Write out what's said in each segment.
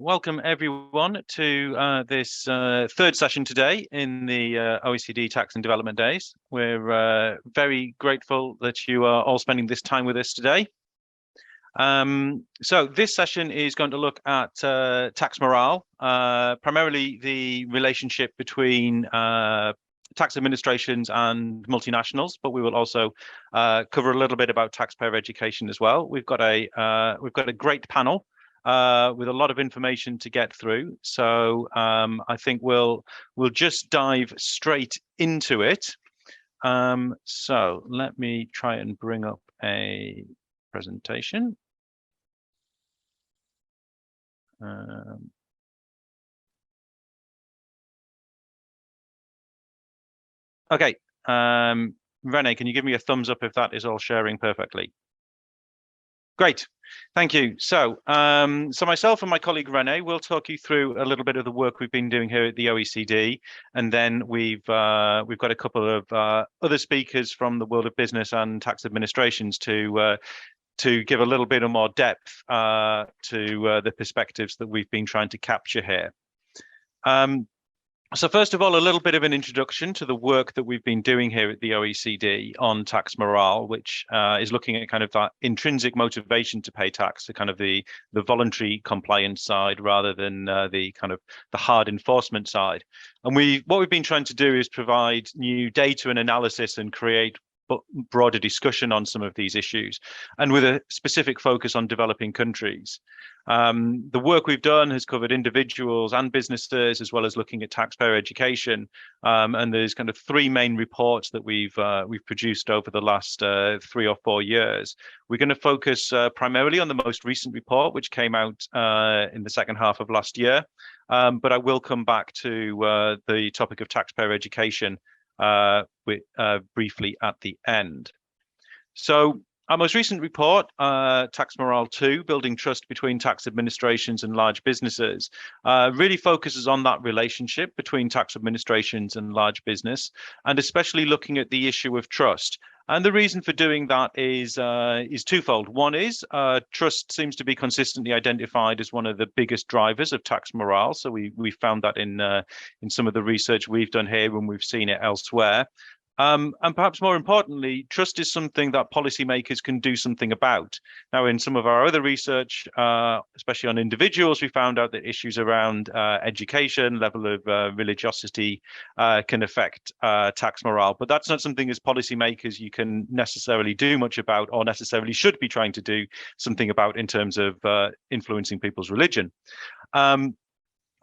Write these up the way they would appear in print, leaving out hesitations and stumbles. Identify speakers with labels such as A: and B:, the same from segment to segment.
A: welcome everyone to this third session today in the OECD Tax and Development Days. We're very grateful that you are all spending this time with us today. So this session is going to look at tax morale, primarily the relationship between tax administrations and multinationals, but we will also cover a little bit about taxpayer education as well. We've got a great panel with a lot of information to get through. So I think we'll just dive straight into it. So let me try and bring up a presentation. Okay, Rene, can you give me a thumbs up if that is all sharing perfectly? Great, thank you. So, myself and my colleague Rene will talk you through a little bit of the work we've been doing here at the OECD, and then we've got a couple of other speakers from the world of business and tax administrations to give a little bit of more depth to the perspectives that we've been trying to capture here. So first of all, a little bit of an introduction to the work that we've been doing here at the OECD on tax morale, which is looking at kind of that intrinsic motivation to pay tax, the kind of the voluntary compliance side rather than the kind of the hard enforcement side. And what we've been trying to do is provide new data and analysis and create broader discussion on some of these issues, and with a specific focus on developing countries. The work we've done has covered individuals and businesses, as well as looking at taxpayer education. And there's kind of three main reports that we've produced over the last 3 or 4 years. We're going to focus primarily on the most recent report, which came out in the second half of last year. But I will come back to the topic of taxpayer education briefly at the end. So our most recent report, Tax Morale 2, Building Trust Between Tax Administrations and Large Businesses, really focuses on that relationship between tax administrations and large business, and especially looking at the issue of trust. And the reason for doing that is twofold. One is trust seems to be consistently identified as one of the biggest drivers of tax morale. So we found that in some of the research we've done here, and we've seen it elsewhere. And perhaps more importantly, trust is something that policymakers can do something about. Now, in some of our other research, especially on individuals, we found out that issues around education, level of religiosity can affect tax morale. But that's not something as policymakers you can necessarily do much about, or necessarily should be trying to do something about in terms of influencing people's religion.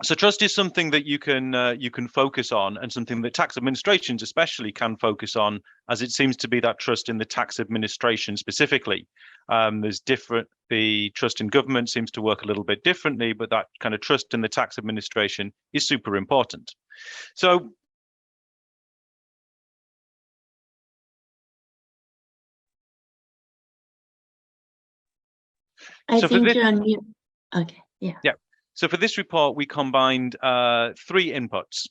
A: So trust is something that you can focus on, and something that tax administrations especially can focus on, as it seems to be that trust in the tax administration specifically. The trust in government seems to work a little bit differently, but that kind of trust in the tax administration is super important. So
B: I think you're on mute. Okay, yeah.
A: Yeah. So for this report, we combined 3 inputs.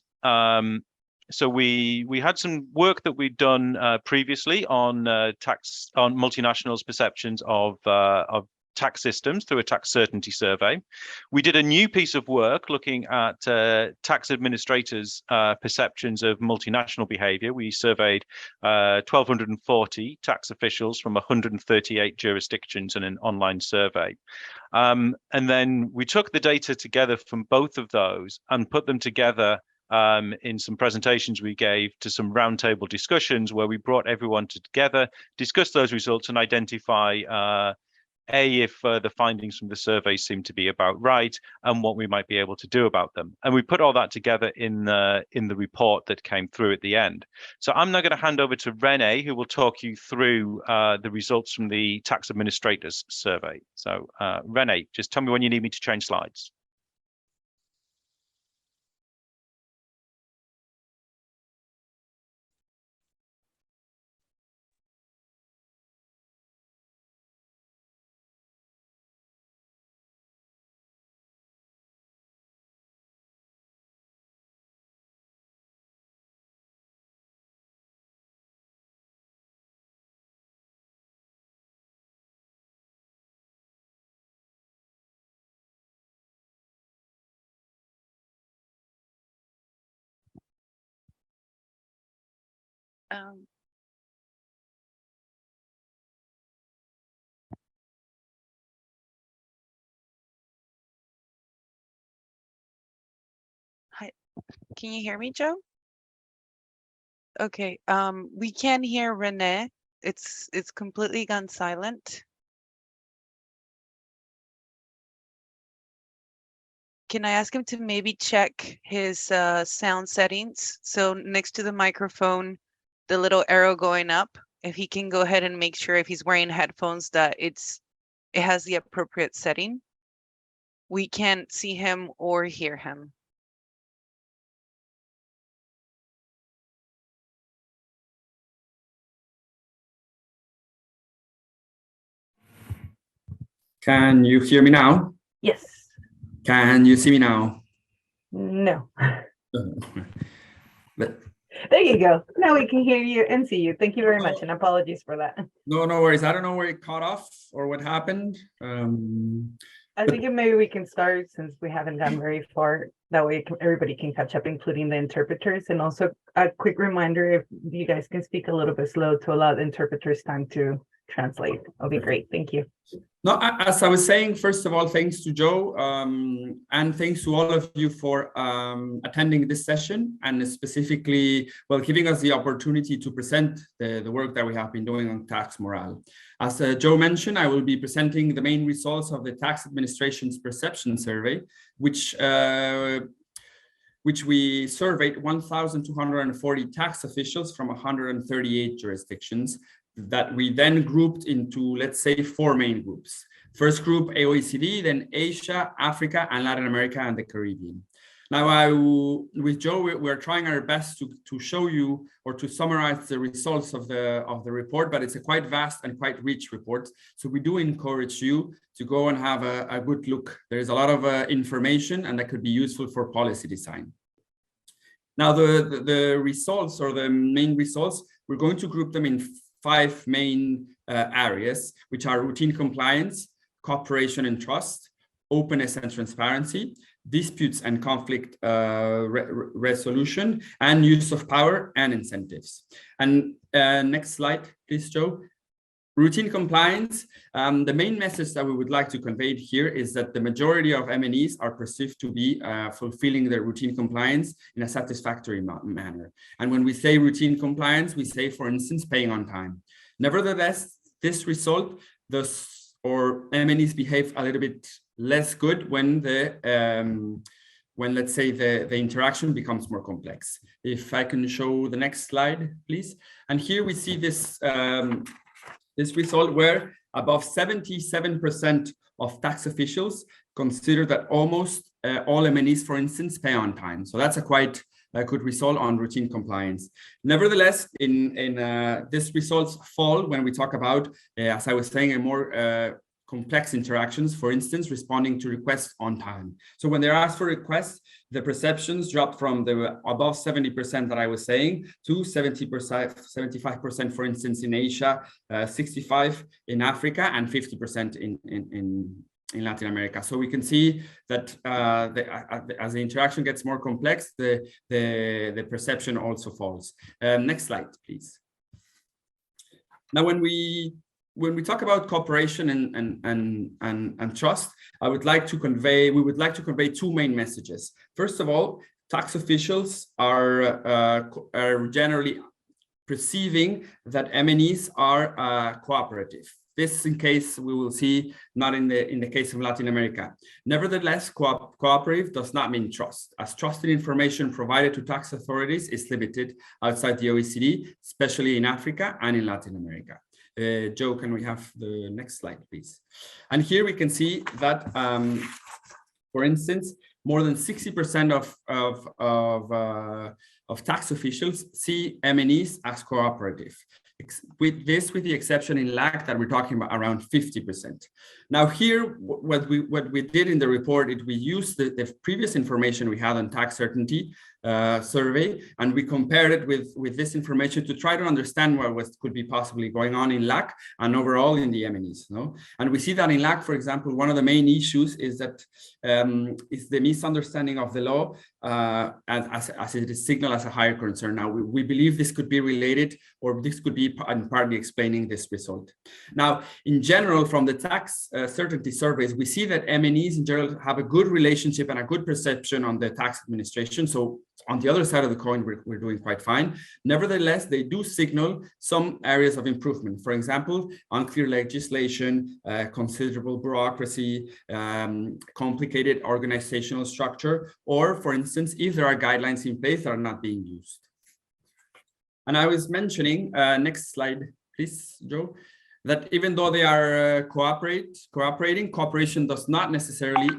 A: So we had some work that we'd done previously on multinationals' perceptions of tax systems through a tax certainty survey. We did a new piece of work looking at tax administrators' perceptions of multinational behavior. We surveyed 1,240 tax officials from 138 jurisdictions in an online survey. And then we took the data together from both of those and put them together in some presentations we gave to some roundtable discussions, where we brought everyone together, discuss those results, and identify if the findings from the survey seem to be about right, and what we might be able to do about them. And we put all that together in the report that came through at the end. So I'm now going to hand over to Rene, who will talk you through the results from the tax administrators survey. So Rene, just tell me when you need me to change slides.
C: Um, Hi, can you hear me, Joe? Okay, we can hear Renee. It's completely gone silent. Can I ask him to maybe check his sound settings? So next to the microphone, the little arrow going up, if he can go ahead and make sure if he's wearing headphones that it has the appropriate setting. We can't see him or hear him.
D: Can you hear me now?
E: Yes.
D: Can you see me now?
E: No.
D: But
E: There you go. Now we can hear you and see you. Thank you very much, and apologies for that.
D: no worries. I don't know where it cut off or what happened.
E: I think maybe we can start since we haven't gone very far. That way everybody can catch up, including the interpreters. And also a quick reminder, if you guys can speak a little bit slow to allow the interpreters time to translate. That'll be great. Thank you.
D: No, as I was saying, first of all, thanks to Joe, and thanks to all of you for attending this session, and specifically, well, giving us the opportunity to present the work that we have been doing on tax morale. As Joe mentioned, I will be presenting the main results of the Tax Administration's Perception Survey, which we surveyed 1,240 tax officials from 138 jurisdictions that we then grouped into, let's say, 4 main groups. First group, OECD, then Asia, Africa, and Latin America and the Caribbean. Now, with Joe, we're trying our best to show you or to summarize the results of the report, but it's a quite vast and quite rich report. So we do encourage you to go and have a good look. There's a lot of information, and that could be useful for policy design. Now, the results, or the main results, we're going to group them in 5 main areas, which are routine compliance, cooperation and trust, openness and transparency, disputes and conflict resolution, and use of power and incentives. And next slide, please, Joe. Routine compliance, the main message that we would like to convey here is that the majority of MNEs are perceived to be fulfilling their routine compliance in a satisfactory manner. And when we say routine compliance, we say, for instance, paying on time. Nevertheless, this result, or MNEs behave a little bit less good when let's say the interaction becomes more complex. If I can show the next slide, please. And here we see this this result where above 77% of tax officials consider that almost all MNEs, for instance, pay on time. So that's a quite good result on routine compliance. Nevertheless, these results fall when we talk about, as I was saying, a more complex interactions, for instance, responding to requests on time. So when they're asked for requests, the perceptions drop from the above 70% that I was saying to 75%, for instance, in Asia, 65% in Africa, and 50% in Latin America. So we can see that as the interaction gets more complex, the perception also falls. Next slide, please. Now, when we talk about cooperation and trust, we would like to convey 2 main messages. First of all, tax officials are generally perceiving that MNEs are cooperative. This, in case we will see, not in the case of Latin America. Nevertheless, cooperative does not mean trust, as trusted information provided to tax authorities is limited outside the OECD, especially in Africa and in Latin America. Joe, can we have the next slide, please? And here we can see that, for instance, more than 60% of tax officials see MNEs as cooperative. with the exception in LAC that we're talking about around 50%. Now here, what we did in the report is we used the previous information we had on tax certainty survey, and we compared it with this information to try to understand what could be possibly going on in LAC and overall in the MNEs. No? And we see that in LAC, for example, one of the main issues is that is the misunderstanding of the law as it is signaled as a higher concern. Now, we believe this could be related, or this could be partly explaining this result. Now, in general, from the tax certainty surveys, we see that MNEs in general have a good relationship and a good perception on the tax administration. So on the other side of the coin, we're doing quite fine. Nevertheless, they do signal some areas of improvement. For example, unclear legislation, considerable bureaucracy, complicated organizational structure, or for instance, if there are guidelines in place that are not being used. And I was mentioning, next slide, please, Joe, that even though they are cooperating, cooperation does not necessarily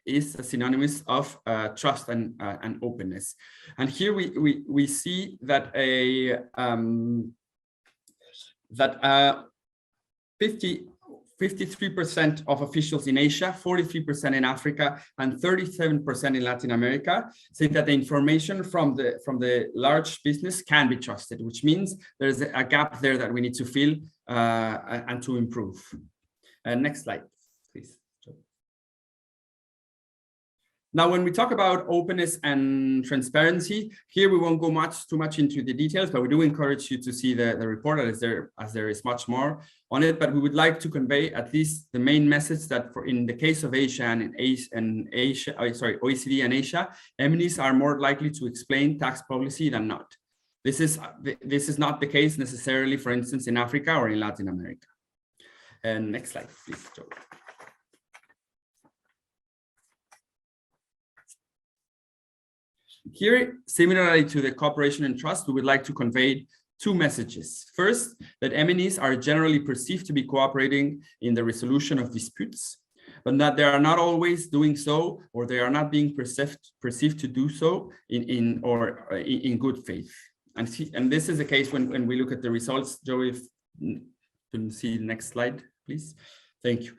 D: is synonymous of trust and openness. And here we see that 53% of officials in Asia, 43% in Africa, and 37% in Latin America say that the information from the large business can be trusted, which means there's a gap there that we need to fill and to improve. Next slide, please. Now, when we talk about openness and transparency, here we won't go too much into the details, but we do encourage you to see the report as there is much more on it. But we would like to convey at least the main message that in the case of Asia and OECD and Asia, MNEs are more likely to explain tax policy than not. This is not the case necessarily, for instance, in Africa or in Latin America. And next slide, please, Joe. Here, similarly to the cooperation and trust, we would like to convey two messages. First, that MNEs are generally perceived to be cooperating in the resolution of disputes, but that they are not always doing so, or they are not being perceived to do so in good faith. And this is the case when we look at the results. Joey, if you can see the next slide, please. Thank you.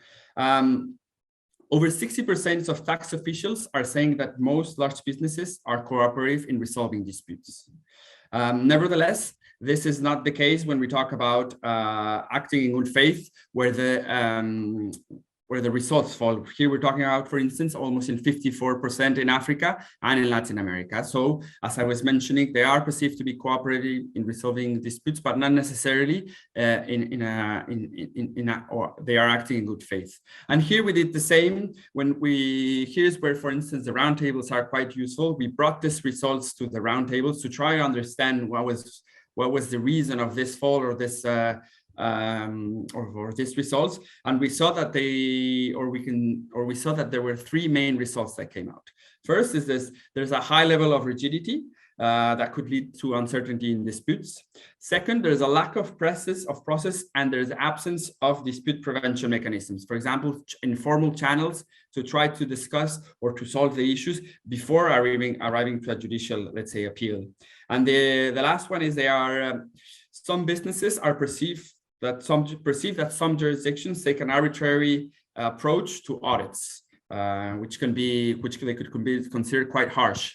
D: Over 60% of tax officials are saying that most large businesses are cooperative in resolving disputes. Nevertheless, this is not the case when we talk about acting in good faith, where the results fall. Here we're talking about, for instance, almost in 54% in Africa and in Latin America. So, as I was mentioning, they are perceived to be cooperative in resolving disputes, but not necessarily or they are acting in good faith. And here we did the same. Here's where, for instance, the roundtables are quite useful. We brought these results to the roundtables to try to understand what was the reason of this fall or this. Or these results, and we saw that we saw that there were three main results that came out. First is there's a high level of rigidity that could lead to uncertainty in disputes. Second, there's a lack of process, and there's absence of dispute prevention mechanisms. For example, informal channels to try to discuss or to solve the issues before arriving to a judicial, let's say, appeal. And the last one is some businesses are perceive that some jurisdictions take an arbitrary approach to audits, which they could be considered quite harsh.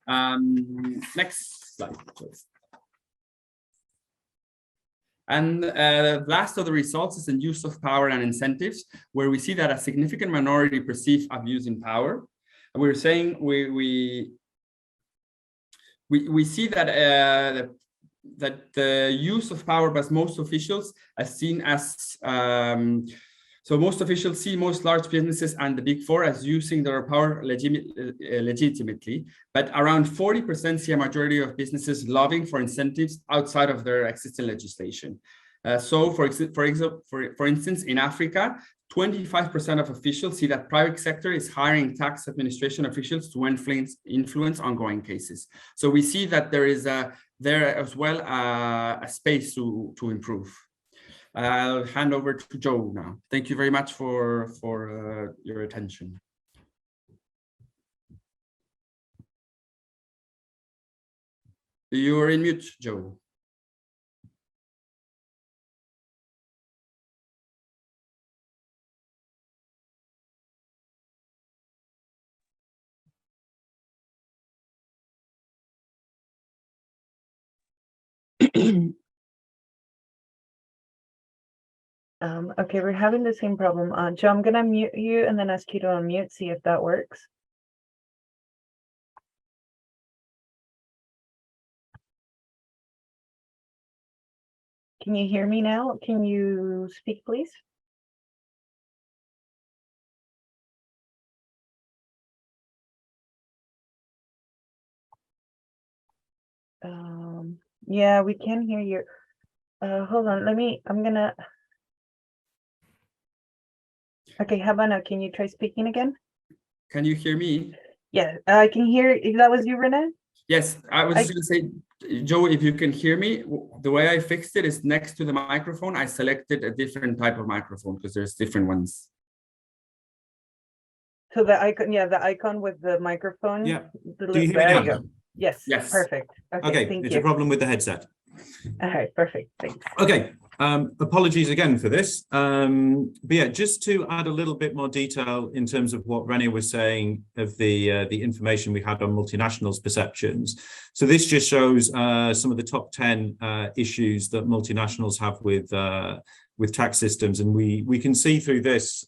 D: Next slide, please. And last of the results is in use of power and incentives, where we see that a significant minority perceive abuse in power. And we're saying we see that the use of power by most officials is seen as so most officials see most large businesses and the Big Four as using their power legitimately, but around 40% see a majority of businesses lobbying for incentives outside of their existing legislation. So, for instance, in Africa, 25% of officials see that private sector is hiring tax administration officials to influence ongoing cases. So we see that there is there as well a space to improve. I'll hand over to Joe now. Thank you very much for your attention. You are in mute, Joe.
E: Okay, we're having the same problem. Joe, I'm gonna mute you and then ask you to unmute, see if that works. Can you hear me now? Can you speak, please? Yeah, we can hear you. Hold on, okay, how about now? Can you try speaking again?
D: Can you hear me?
E: Yeah, I can hear, if that was you, Renee?
D: Yes, I was just going to say, Joe, if you can hear me, the way I fixed it is next to the microphone, I selected a different type of microphone because there's different ones.
E: So the icon, yeah, the icon with the microphone.
F: Yeah.
E: The
F: Do you hear me
E: there
F: now?
E: you go. Yes,
D: Yes.
E: perfect.
F: Okay,
E: thank
F: it's
E: you.
F: a problem with the headset.
E: All right, perfect, thanks.
F: Okay, apologies again for this. But yeah, just to add a little bit more detail in terms of what René was saying of the information we had on multinationals' perceptions. So this just shows some of the top 10 issues that multinationals have with tax systems, and we can see through this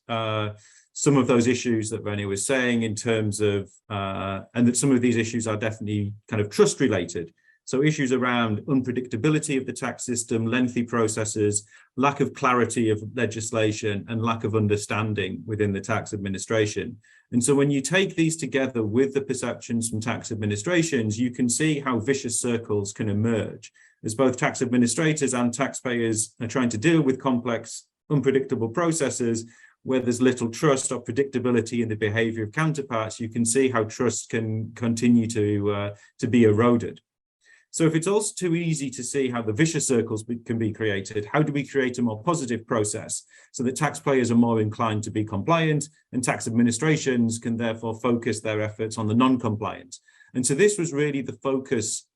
F: some of those issues that René was saying in terms of, and that some of these issues are definitely kind of trust related. So issues around unpredictability of the tax system, lengthy processes, lack of clarity of legislation, and lack of understanding within the tax administration. And so when you take these together with the perceptions from tax administrations, you can see how vicious circles can emerge, as both tax administrators and taxpayers are trying to deal with complex, unpredictable processes where there's little trust or predictability in the behavior of counterparts. You can see how trust can continue to be eroded. So if it's also too easy to see how the vicious circles can be created, how do we create a more positive process so that taxpayers are more inclined to be compliant and tax administrations can therefore focus their efforts on the non-compliant? And so this was really the focus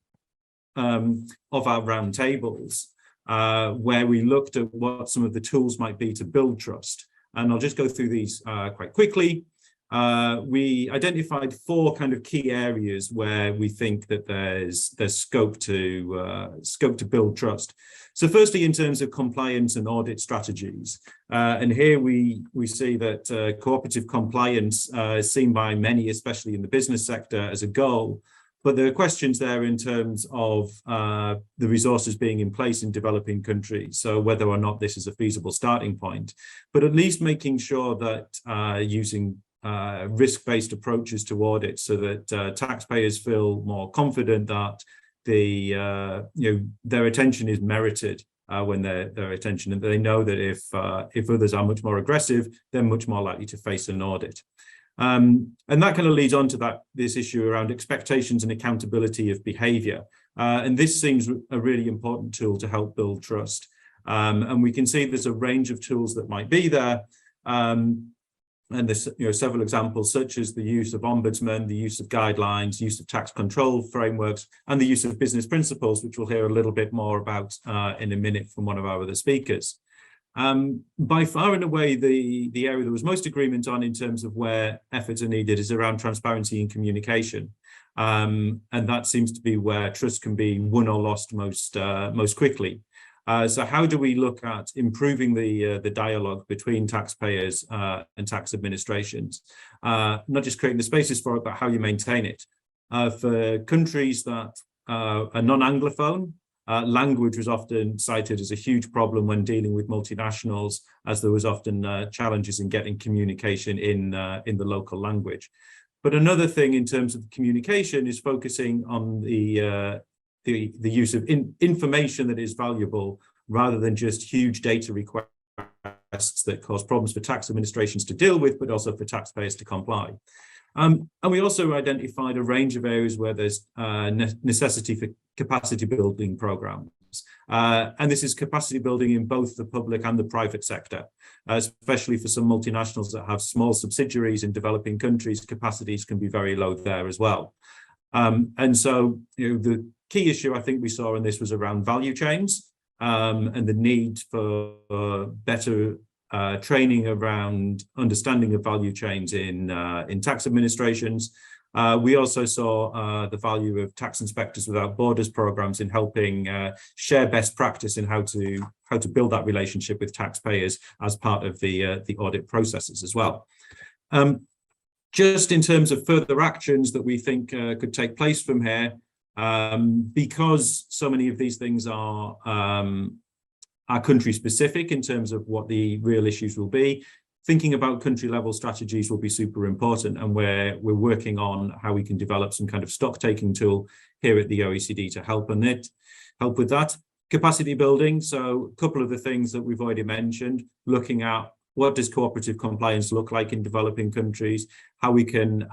F: of our roundtables, where we looked at what some of the tools might be to build trust. And I'll just go through these quite quickly. We identified 4 kind of key areas where we think that there's scope to build trust. So firstly, in terms of compliance and audit strategies, and here we see that cooperative compliance is seen by many, especially in the business sector, as a goal. But there are questions there in terms of the resources being in place in developing countries. So whether or not this is a feasible starting point, but at least making sure that using risk-based approaches to audit so that taxpayers feel more confident that their attention is merited when their attention, and they know that if others are much more aggressive, they're much more likely to face an audit. And that kind of leads on to this issue around expectations and accountability of behavior. And this seems a really important tool to help build trust. And we can see there's a range of tools that might be there. And there's several examples, such as the use of ombudsmen, the use of guidelines, use of tax control frameworks, and the use of business principles, which we'll hear a little bit more about in a minute from one of our other speakers. By far and away, the area there was most agreement on in terms of where efforts are needed is around transparency and communication. And that seems to be where trust can be won or lost most quickly. So how do we look at improving the dialogue between taxpayers and tax administrations? Not just creating the spaces for it, but how you maintain it. For countries that are non-Anglophone, language was often cited as a huge problem when dealing with multinationals, as there was often challenges in getting communication in the local language. But another thing in terms of communication is focusing on the use of information that is valuable rather than just huge data requests that cause problems for tax administrations to deal with, but also for taxpayers to comply. And we also identified a range of areas where there's necessity for capacity building programs. And this is capacity building in both the public and the private sector, especially for some multinationals that have small subsidiaries in developing countries. Capacities can be very low there as well. And so the key issue I think we saw in this was around value chains and the need for better training around understanding of value chains in tax administrations, We also saw the value of Tax Inspectors Without Borders programs in helping share best practice in how to build that relationship with taxpayers as part of the audit processes as well. Just in terms of further actions that we think could take place from here, because so many of these things are country specific in terms of what the real issues will be, thinking about country level strategies will be super important, and we're working on how we can develop some kind of stock taking tool here at the OECD to help with that. Capacity building, so a couple of the things that we've already mentioned, looking at what does cooperative compliance look like in developing countries, how we can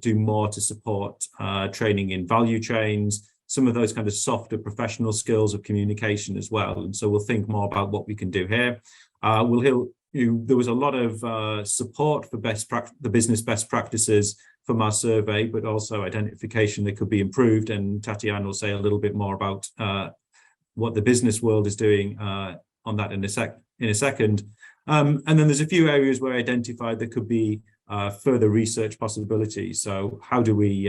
F: do more to support training in value chains, some of those kind of softer professional skills of communication as well. And so we'll think more about what we can do here. There was a lot of support for the business best practices from our survey, but also identification that could be improved. And Tatiana will say a little bit more about what the business world is doing on that in a second. And then there's a few areas where I identified there could be further research possibilities. So how do we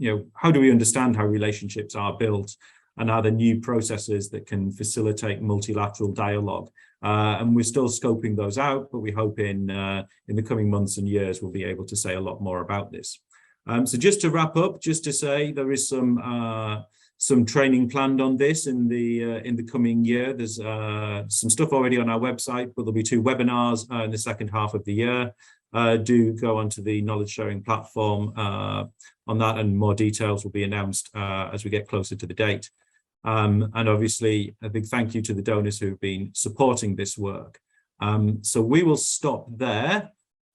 F: understand how relationships are built, and are there new processes that can facilitate multilateral dialogue? And we're still scoping those out, but we hope in the coming months and years we'll be able to say a lot more about this. So just to wrap up, just to say there is some training planned on this in the coming year. There's some stuff already on our website, but there'll be 2 webinars in the second half of the year. Do go onto the knowledge sharing platform on that, and more details will be announced as we get closer to the date. And obviously a big thank you to the donors who have been supporting this work. So we will stop there,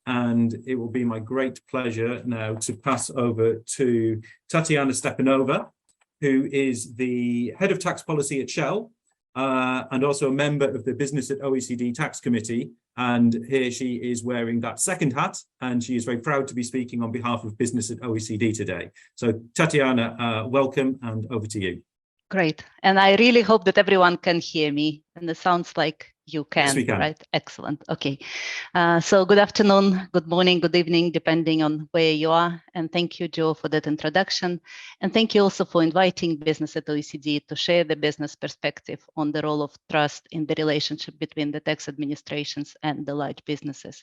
F: and it will be my great pleasure now to pass over to Tatiana Stepanova, who is the head of tax policy at Shell, and also a member of the Business at OECD Tax Committee. And here she is wearing that second hat, and she is very proud to be speaking on behalf of Business at OECD today. So Tatiana, welcome, and over to you.
G: Great. And I really hope that everyone can hear me, and it sounds like you can,
F: yes, we can.
G: Right? Excellent. Okay. So good afternoon, good morning, good evening, depending on where you are. And thank you, Joe, for that introduction. And thank you also for inviting Business at OECD to share the business perspective on the role of trust in the relationship between the tax administrations and the large businesses.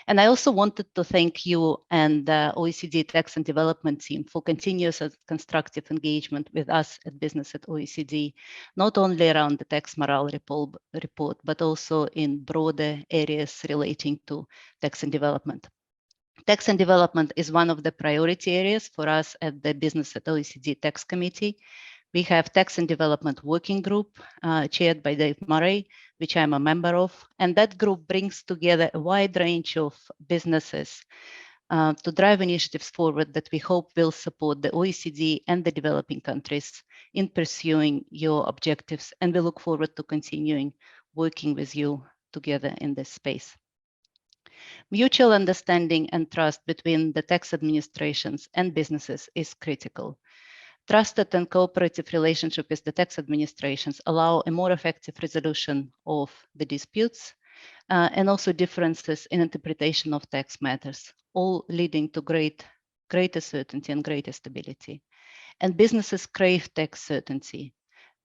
G: And I also wanted to thank you and the OECD Tax and Development team for continuous and constructive engagement with us at Business at OECD, not only around the tax morale report, but also in broader areas relating to tax and development. Tax and development is one of the priority areas for us at the Business at OECD Tax Committee. We have Tax and Development Working Group chaired by Dave Murray, which I'm a member of. And that group brings together a wide range of businesses to drive initiatives forward that we hope will support the OECD and the developing countries in pursuing your objectives. And we look forward to continuing working with you together in this space. Mutual understanding and trust between the tax administrations and businesses is critical. Trusted and cooperative relationship with the tax administrations allow a more effective resolution of the disputes and also differences in interpretation of tax matters, all leading to greater certainty and greater stability. And businesses crave tax certainty.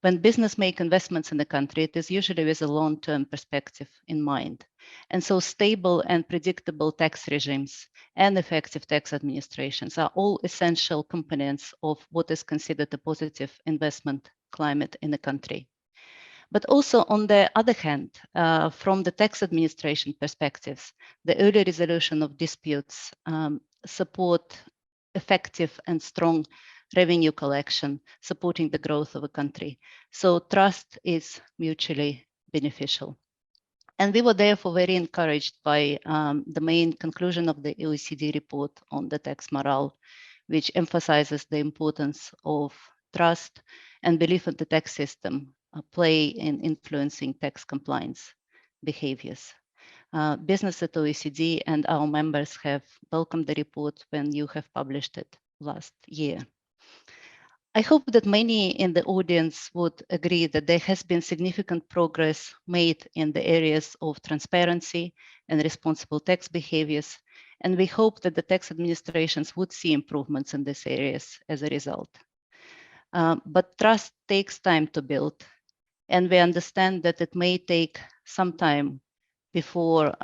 G: When business make investments in the country, it is usually with a long-term perspective in mind. And so stable and predictable tax regimes and effective tax administrations are all essential components of what is considered a positive investment climate in the country. But also, on the other hand, from the tax administration perspectives, the early resolution of disputes support effective and strong revenue collection, supporting the growth of a country. So trust is mutually beneficial. And we were therefore very encouraged by the main conclusion of the OECD report on the tax morale, which emphasizes the importance of trust and belief in the tax system play in influencing tax compliance behaviors. Business at OECD and our members have welcomed the report when you have published it last year. I hope that many in the audience would agree that there has been significant progress made in the areas of transparency and responsible tax behaviors, And we hope that the tax administrations would see improvements in these areas as a result. But trust takes time to build, and we understand that it may take some time before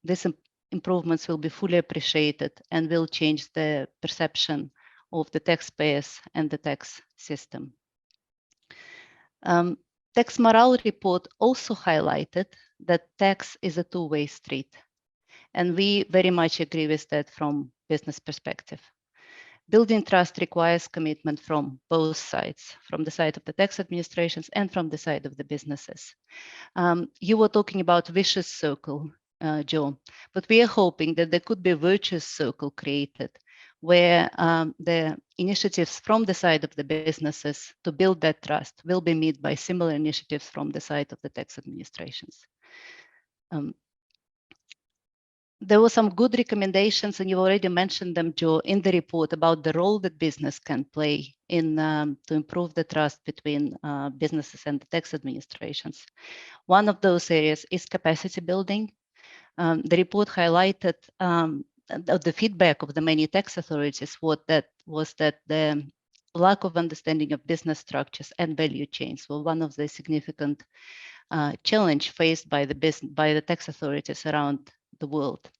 G: these improvements will be fully appreciated and will change the perception of the taxpayers and the tax system. Tax morale report also highlighted that tax is a two-way street, and we very much agree with that from business perspective. Building trust requires commitment from both sides, from the side of the tax administrations and from the side of the businesses. You were talking about vicious circle, Joe, but we are hoping that there could be a virtuous circle created where the initiatives from the side of the businesses to build that trust will be met by similar initiatives from the side of the tax administrations. There were some good recommendations, and you already mentioned them, Joe, in the report about the role that business can play in to improve the trust between businesses and the tax administrations. One of those areas is capacity building. The report highlighted the feedback of the many tax authorities was that the lack of understanding of business structures and value chains were one of the significant challenge faced by the tax authorities around the world.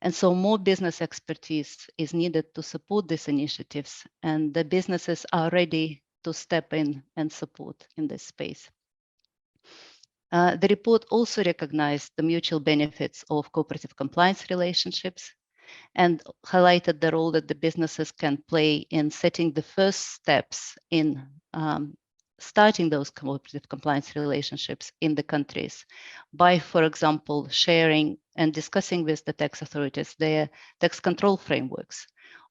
G: And so more business expertise is needed to support these initiatives, and the businesses are ready to step in and support in this space. The report also recognized the mutual benefits of cooperative compliance relationships and highlighted the role that the businesses can play in setting the first steps in starting those cooperative compliance relationships in the countries by, for example, sharing and discussing with the tax authorities their tax control frameworks,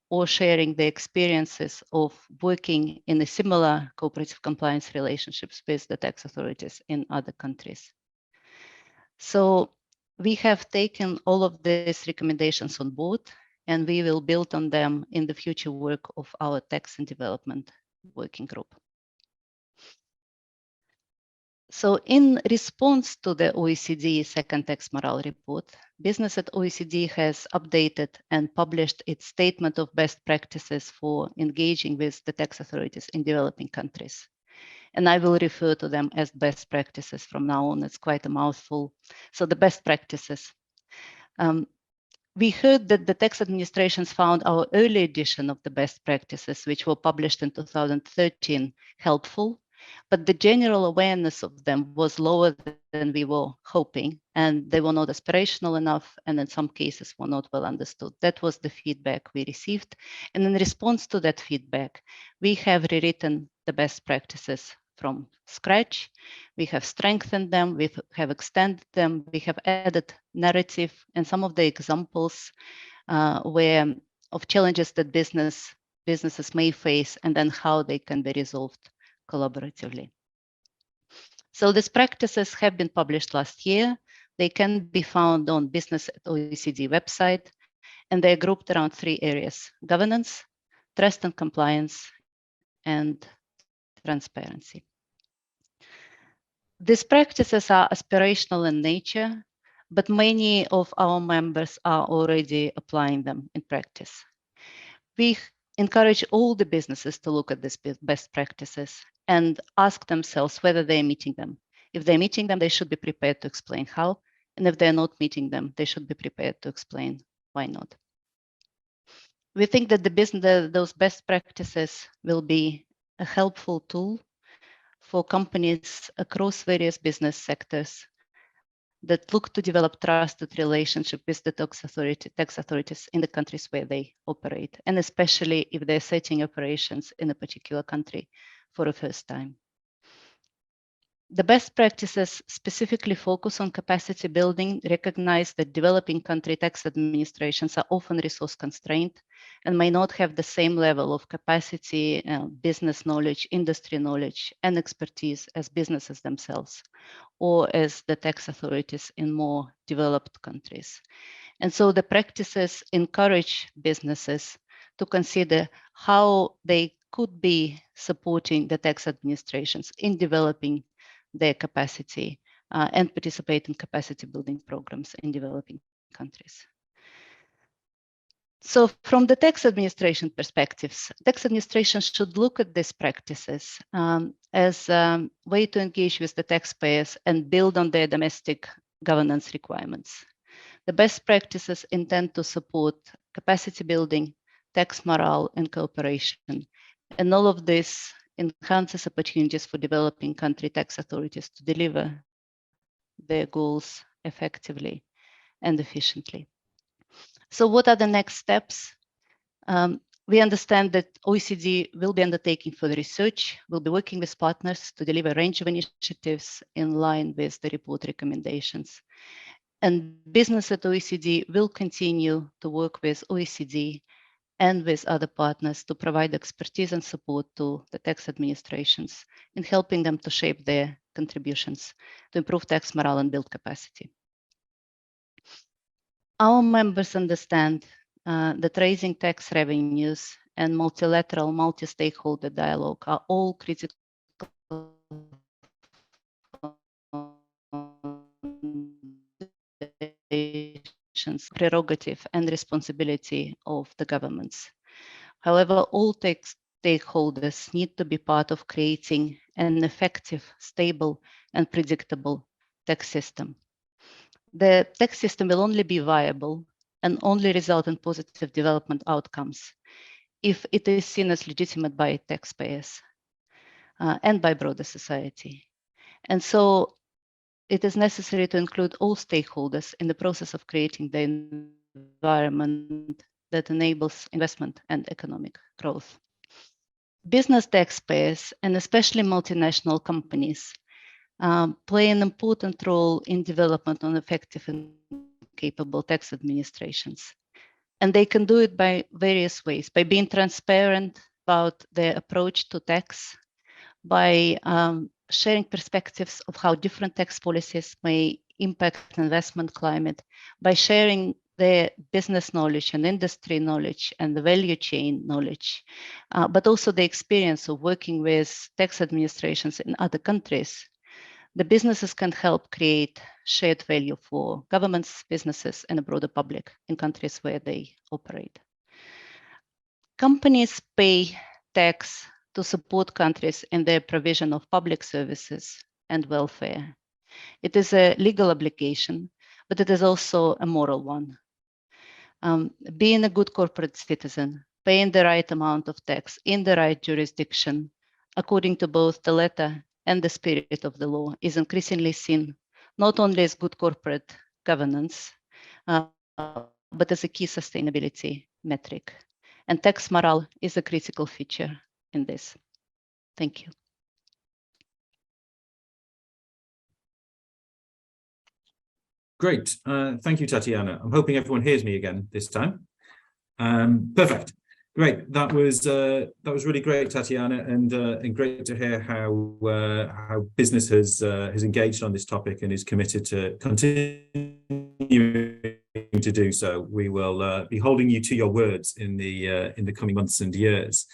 G: or sharing the experiences of working in a similar cooperative compliance relationships with the tax authorities in other countries. So we have taken all of these recommendations on board, and we will build on them in the future work of our tax and development working group. So in response to the OECD second tax morale report, business at OECD has updated and published its statement of best practices for engaging with the tax authorities in developing countries. And I will refer to them as best practices from now on. It's quite a mouthful. So the best practices. We heard that the tax administrations found our early edition of the best practices, which were published in 2013, helpful, but the general awareness of them was lower than we were hoping, and they were not aspirational enough, and in some cases were not well understood. That was the feedback we received. And in response to that feedback, we have rewritten the best practices from scratch. We have strengthened them, we have extended them, we have added narrative and some of the examples of challenges that businesses may face, and then how they can be resolved collaboratively. So these practices have been published last year. They can be found on Business at OECD website, and they're grouped around three areas: governance, trust and compliance, and transparency. These practices are aspirational in nature, but many of our members are already applying them in practice. We encourage all the businesses to look at these best practices and ask themselves whether they're meeting them. If they're meeting them, they should be prepared to explain how. And if they're not meeting them, they should be prepared to explain why not. We think that those best practices will be a helpful tool for companies across various business sectors that look to develop trusted relationship with the tax authorities in the countries where they operate, and especially if they're setting operations in a particular country for the first time. The best practices specifically focus on capacity building, recognize that developing country tax administrations are often resource constrained and may not have the same level of capacity, business knowledge, industry knowledge, and expertise as businesses themselves, or as the tax authorities in more developed countries. And so the practices encourage businesses to consider how they could be supporting the tax administrations in developing their capacity and participate in capacity building programs in developing countries. So from the tax administration perspectives, tax administration should look at these practices as a way to engage with the taxpayers and build on their domestic governance requirements. The best practices intend to support capacity building, tax morale, and cooperation. And all of this enhances opportunities for developing country tax authorities to deliver their goals effectively and efficiently. So what are the next steps? We understand that OECD will be undertaking further research, will be working with partners to deliver a range of initiatives in line with the report recommendations. And business at OECD will continue to work with OECD and with other partners to provide expertise and support to the tax administrations in helping them to shape their contributions to improve tax morale and build capacity. Our members understand that raising tax revenues and multilateral, multi-stakeholder dialogue are all critical prerogative and responsibility of the governments. However, all tax stakeholders need to be part of creating an effective, stable, and predictable tax system. The tax system will only be viable and only result in positive development outcomes if it is seen as legitimate by taxpayers and by broader society. And so it is necessary to include all stakeholders in the process of creating the environment that enables investment and economic growth. Business taxpayers, and especially multinational companies, play an important role in development of effective and capable tax administrations. And they can do it by various ways, by being transparent about their approach to tax, by sharing perspectives of how different tax policies may impact investment climate, by sharing their business knowledge and industry knowledge and the value chain knowledge, but also the experience of working with tax administrations in other countries. The businesses can help create shared value for governments, businesses, and a broader public in countries where they operate. Companies pay tax to support countries in their provision of public services and welfare. It is a legal obligation, but it is also a moral one. Being a good corporate citizen, paying the right amount of tax in the right jurisdiction, according to both the letter and the spirit of the law, is increasingly seen not only as good corporate governance, but as a key sustainability metric. And tax morale is a critical feature in this. Thank you.
F: Great. Thank you, Tatiana. I'm hoping everyone hears me again this time. Perfect. Great. That was really great, Tatiana, and great to hear how business has engaged on this topic and is committed to continuing to do so. We will be holding you to your words in the coming months and years.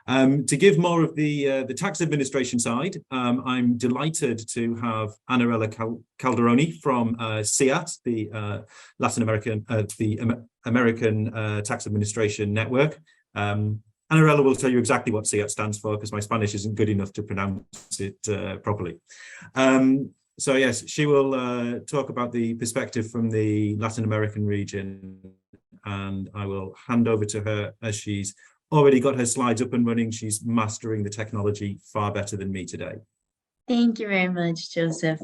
F: To give more of the tax administration side, I'm delighted to have Annarella Calderoni from CIAT, the Latin American, American Tax Administration Network. Annarella will tell you exactly what CIAT stands for because my Spanish isn't good enough to pronounce it properly. So yes, she will talk about the perspective from the Latin American region, and I will hand over to her as she's already got her slides up and running. She's mastering the technology far better than me today.
B: Thank you very much, Joseph.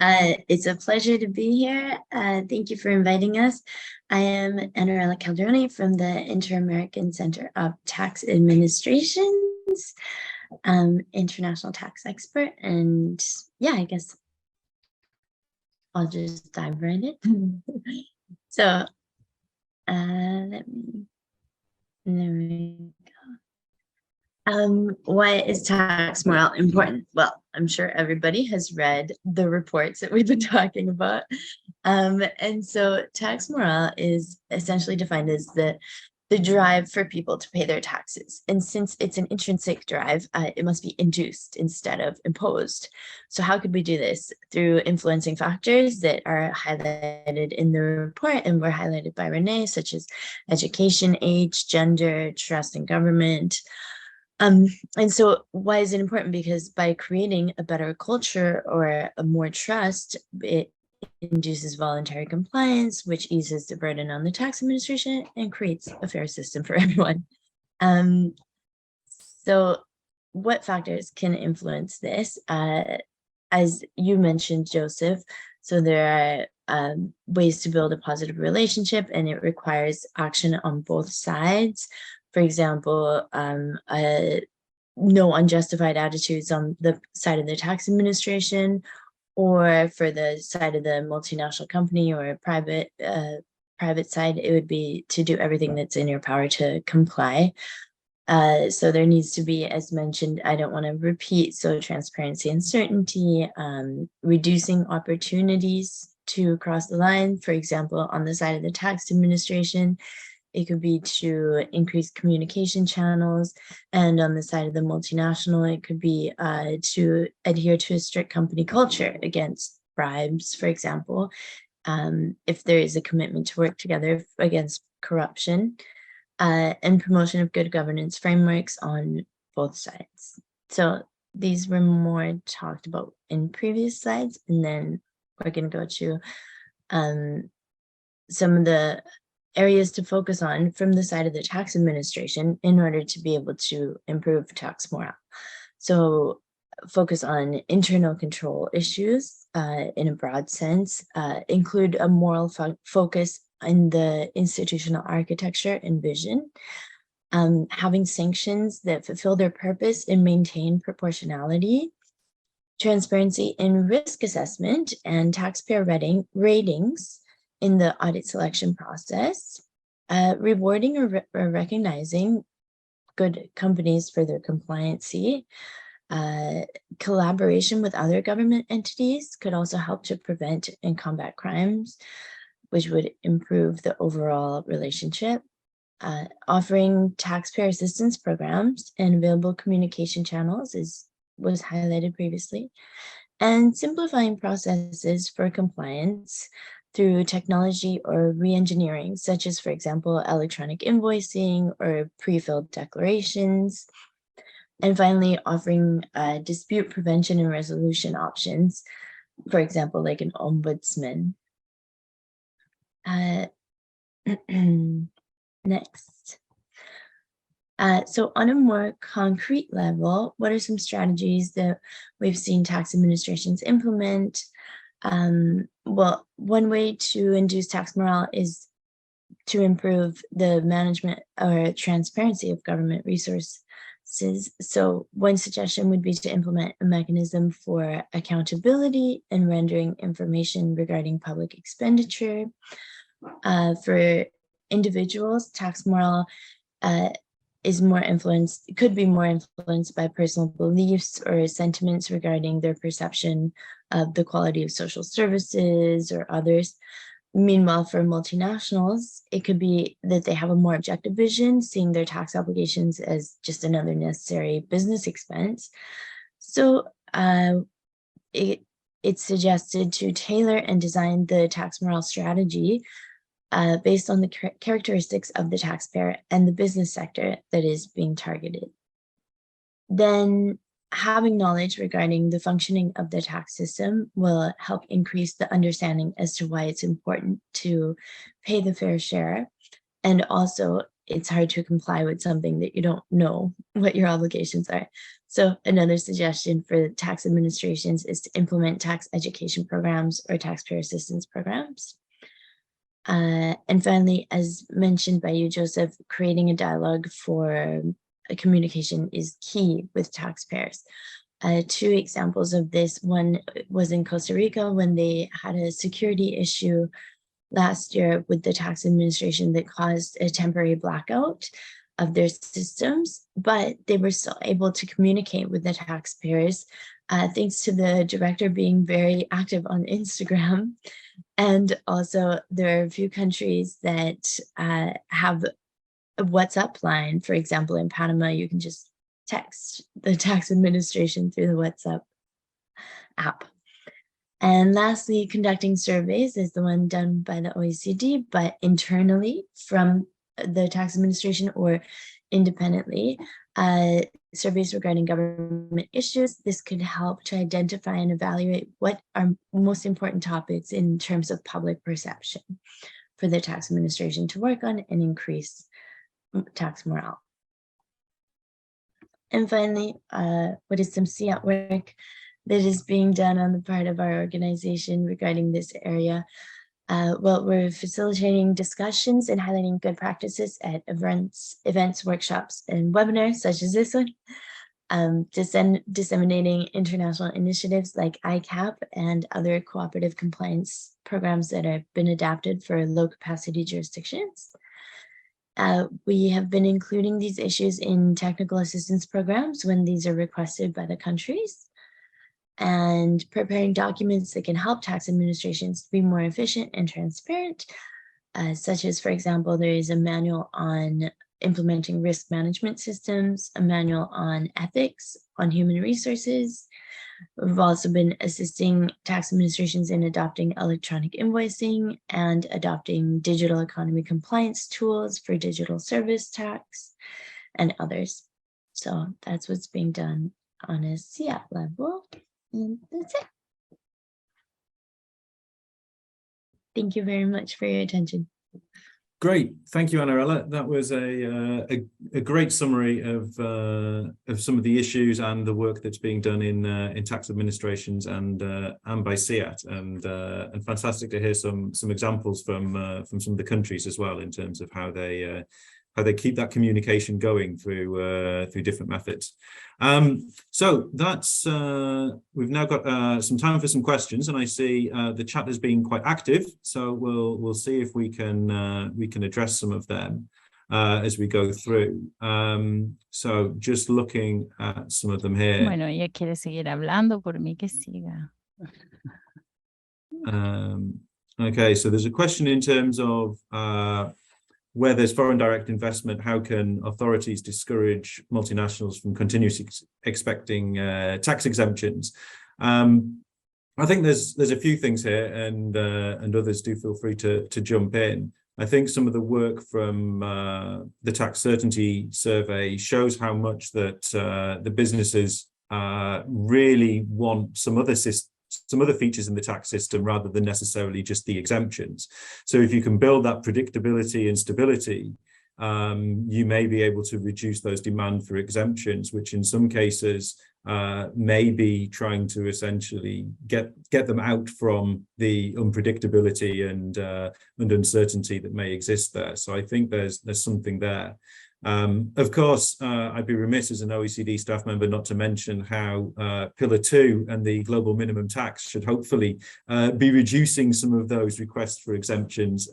B: It's a pleasure to be here. Thank you for inviting us. I am Annarella Calderoni from the Inter-American Center of Tax Administrations, international tax expert. And yeah, I guess I'll just dive right in. So there we go. Why is tax morale important? Well, I'm sure everybody has read the reports that we've been talking about. And so tax morale is essentially defined as the the drive for people to pay their taxes. And since it's an intrinsic drive, it must be induced instead of imposed. So how could we do this? Through influencing factors that are highlighted in the report and were highlighted by Renee, such as education, age, gender, trust in government. And so why is it important? Because by creating a better culture or a more trust, it induces voluntary compliance, which eases the burden on the tax administration and creates a fair system for everyone. So what factors can influence this? As you mentioned, Joseph, so there are ways to build a positive relationship, and it requires action on both sides. For example, no unjustified attitudes on the side of the tax administration, or for the side of the multinational company or private side, it would be to do everything that's in your power to comply. So there needs to be, as mentioned, I don't want to repeat, so transparency and certainty, reducing opportunities to cross the line. For example, on the side of the tax administration, it could be to increase communication channels, and on the side of the multinational, it could be to adhere to a strict company culture against bribes, for example, if there is a commitment to work together against corruption, and promotion of good governance frameworks on both sides. So these were more talked about in previous slides, and then we're going to go to some of the areas to focus on from the side of the tax administration in order to be able to improve tax morale. So focus on internal control issues in a broad sense, include a moral focus in the institutional architecture and vision, having sanctions that fulfill their purpose and maintain proportionality, transparency in risk assessment and taxpayer ratings in the audit selection process, rewarding or recognizing good companies for their compliancy, collaboration with other government entities could also help to prevent and combat crimes, which would improve the overall relationship. Offering taxpayer assistance programs and available communication channels was highlighted previously, and simplifying processes for compliance through technology or re-engineering, such as, for example, electronic invoicing or pre-filled declarations. And finally, offering dispute prevention and resolution options, for example, like an ombudsman. Next. So on a more concrete level, what are some strategies that we've seen tax administrations implement? Well, one way to induce tax morale is to improve the management or transparency of government resources. So one suggestion would be to implement a mechanism for accountability and rendering information regarding public expenditure. For individuals, tax morale could be more influenced by personal beliefs or sentiments regarding their perception of the quality of social services or others. Meanwhile, for multinationals, it could be that they have a more objective vision, seeing their tax obligations as just another necessary business expense. So it's suggested to tailor and design the tax morale strategy based on the characteristics of the taxpayer and the business sector that is being targeted. Then having knowledge regarding the functioning of the tax system will help increase the understanding as to why it's important to pay the fair share. And also, it's hard to comply with something that you don't know what your obligations are. So another suggestion for tax administrations is to implement tax education programs or taxpayer assistance programs. And finally, as mentioned by you, Joseph, creating a dialogue for communication is key with taxpayers. Two examples of this, one was in Costa Rica when they had a security issue last year with the tax administration that caused a temporary blackout of their systems, but they were still able to communicate with the taxpayers thanks to the director being very active on Instagram. And also there are a few countries that have WhatsApp line. For example, in Panama, you can just text the tax administration through the WhatsApp app. And lastly, conducting surveys is the one done by the OECD, but internally from the tax administration or independently. Surveys regarding government issues. This could help to identify and evaluate what are most important topics in terms of public perception for the tax administration to work on and increase tax morale. And finally, what is some CIAT work that is being done on the part of our organization regarding this area? Well, we're facilitating discussions and highlighting good practices at events, workshops, and webinars such as this one, disseminating international initiatives like ICAP and other cooperative compliance programs that have been adapted for low capacity jurisdictions. We have been including these issues in technical assistance programs when these are requested by the countries, and preparing documents that can help tax administrations to be more efficient and transparent, such as, for example, there is a manual on implementing risk management systems, a manual on ethics, on human resources. We've also been assisting tax administrations in adopting electronic invoicing and adopting digital economy compliance tools for digital service tax and others. So that's what's being done on a CIAT level. And that's it. Thank you very much for your attention.
F: Great, thank you, Anarella. That was a great summary of some of the issues and the work that's being done in tax administrations and by CIAT, and fantastic to hear some examples from some of the countries as well in terms of how they keep that communication going through different methods. So that's we've now got some time for some questions, and I see the chat has been quite active. So we'll see if we can address some of them as we go through. So just looking at some of them here.
H: Bueno, ella quiere seguir hablando, por mí que siga.
F: Okay, so there's a question in terms of where there's foreign direct investment, how can authorities discourage multinationals from continuously expecting tax exemptions? I think there's a few things here, and others do feel free to jump in. I think some of the work from the tax certainty survey shows how much that the businesses really want some other features in the tax system rather than necessarily just the exemptions. So if you can build that predictability and stability, you may be able to reduce those demand for exemptions, which in some cases may be trying to essentially get them out from the unpredictability and uncertainty that may exist there. So I think there's something there. Of course, I'd be remiss as an OECD staff member not to mention how Pillar 2 and the global minimum tax should hopefully be reducing some of those requests for exemptions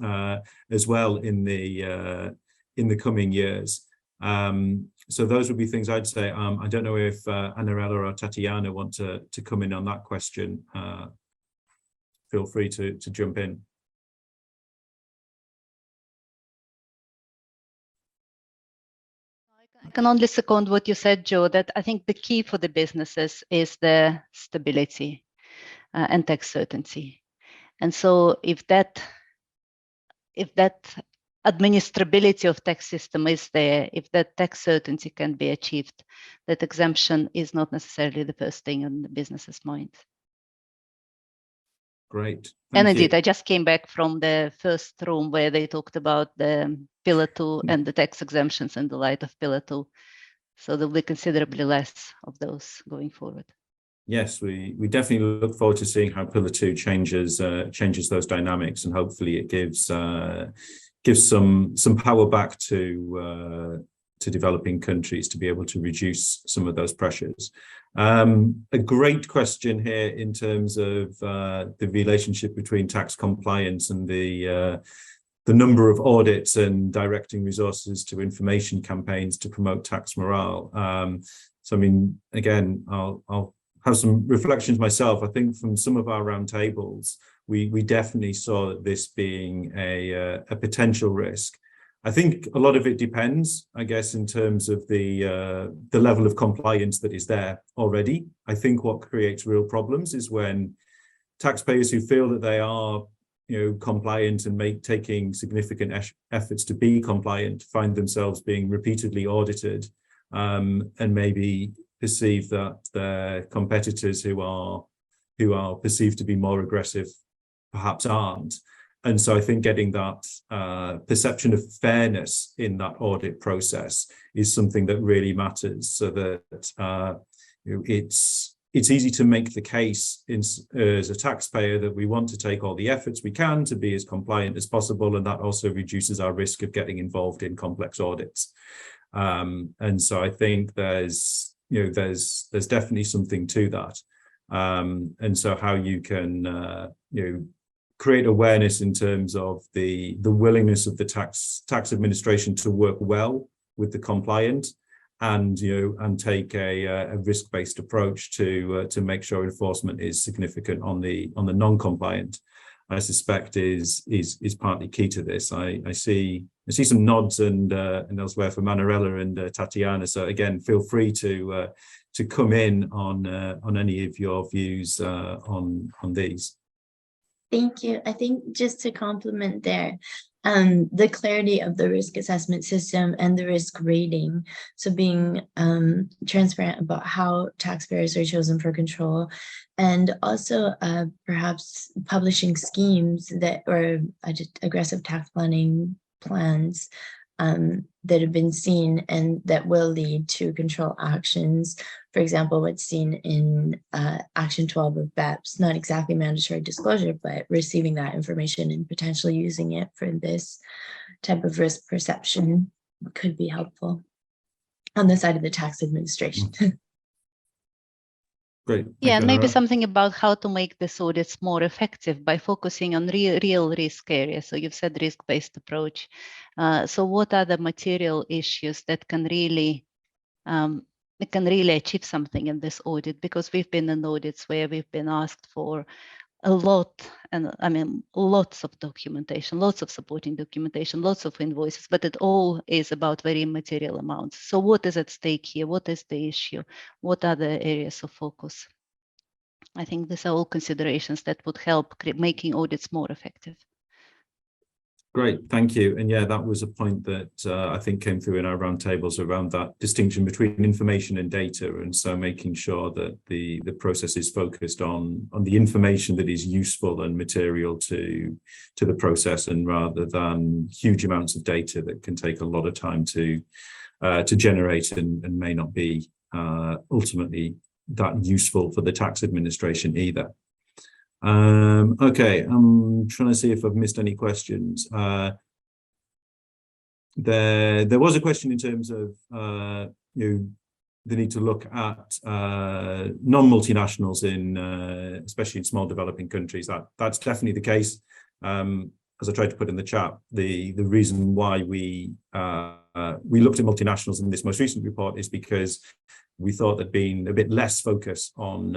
F: as well in the coming years. So those would be things I'd say. I don't know if Anarella or Tatiana want to come in on that question. Feel free to jump in.
G: I can only second what you said, Joe, that I think the key for the businesses is the stability and tax certainty. And so if that administrability of tax system is there, if that tax certainty can be achieved, that exemption is not necessarily the first thing on the business's mind.
F: Great.
G: And indeed, I just came back from the first room where they talked about the Pillar 2 and the tax exemptions in the light of Pillar 2. So there'll be considerably less of those going forward.
F: Yes, we definitely look forward to seeing how Pillar 2 changes those dynamics, and hopefully it gives some power back to developing countries to be able to reduce some of those pressures. A great question here in terms of the relationship between tax compliance and the number of audits and directing resources to information campaigns to promote tax morale. So I mean, again, I'll have some reflections myself. I think from some of our roundtables, we definitely saw this being a potential risk. I think a lot of it depends, I guess, in terms of the level of compliance that is there already. I think what creates real problems is when taxpayers who feel that they are, compliant and taking significant efforts to be compliant find themselves being repeatedly audited, and maybe perceive that their competitors who are perceived to be more aggressive perhaps aren't. And so I think getting that perception of fairness in that audit process is something that really matters, so that it's easy to make the case as a taxpayer that we want to take all the efforts we can to be as compliant as possible, and that also reduces our risk of getting involved in complex audits. And so I think there's definitely something to that. And so how you can create awareness in terms of the willingness of the tax administration to work well with the compliant, and take a risk-based approach to make sure enforcement is significant on the non-compliant, I suspect is partly key to this. I see some nods and elsewhere from Manarella and Tatiana. So again, feel free to come in on any of your views on these.
B: Thank you. I think just to complement there, the clarity of the risk assessment system and the risk rating. So being transparent about how taxpayers are chosen for control, and also perhaps publishing schemes or aggressive tax planning plans that have been seen and that will lead to control actions. For example, what's seen in Action 12 of BEPS, not exactly mandatory disclosure, but receiving that information and potentially using it for this type of risk perception could be helpful on the side of the tax administration.
F: Great.
G: Yeah, and maybe
F: Nora.
G: something about how to make this audits more effective by focusing on real risk areas. So you've said risk-based approach. So what are the material issues that can really achieve something in this audit? Because we've been in audits where we've been asked for a lot, and I mean lots of documentation, lots of supporting documentation, lots of invoices, but it all is about very immaterial amounts. So what is at stake here? What is the issue? What are the areas of focus? I think these are all considerations that would help making audits more effective.
F: Great, thank you. And yeah, that was a point that I think came through in our roundtables around that distinction between information and data, and so making sure that the process is focused on the information that is useful and material to the process, and rather than huge amounts of data that can take a lot of time to generate and may not be ultimately that useful for the tax administration either. Okay, I'm trying to see if I've missed any questions. There was a question in terms of the need to look at non-multinationals in especially in small developing countries. That's definitely the case. As I tried to put in the chat, the reason why we looked at multinationals in this most recent report is because we thought there'd been a bit less focus on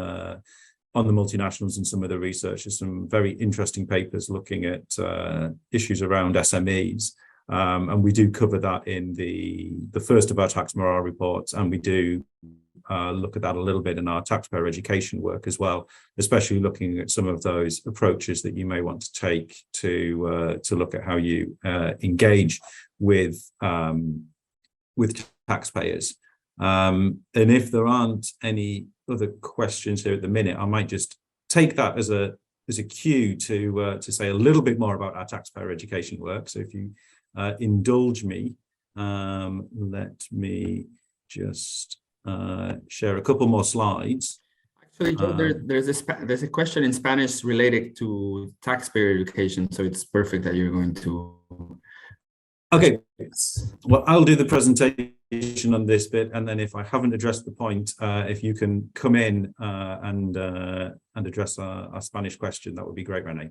F: the multinationals in some of the research. There's some very interesting papers looking at issues around SMEs, and we do cover that in the first of our tax morale reports, and we do look at that a little bit in our taxpayer education work as well, especially looking at some of those approaches that you may want to take to look at how you engage with taxpayers. And if there aren't any other questions here at the minute, I might just take that as a cue to say a little bit more about our taxpayer education work. So if you indulge me, let me just share a couple more slides.
D: Actually, Joe, there's a question in Spanish related to taxpayer education, so it's perfect that you're going to.
F: Okay, well, I'll do the presentation on this bit, and then if I haven't addressed the point, if you can come in and address our Spanish question, that would be great, Renee.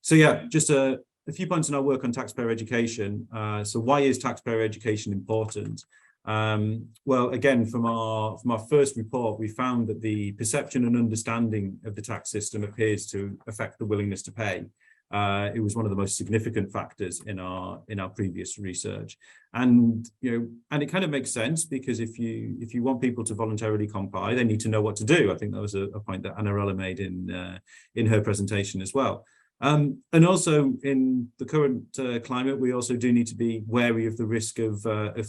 F: So yeah, just a few points in our work on taxpayer education. So why is taxpayer education important? Well, again, from our first report, we found that the perception and understanding of the tax system appears to affect the willingness to pay. It was one of the most significant factors in our previous research, and and it kind of makes sense, because if you want people to voluntarily comply, they need to know what to do. I think that was a point that Annarella made in her presentation as well. And also in the current climate, we also do need to be wary of the risk of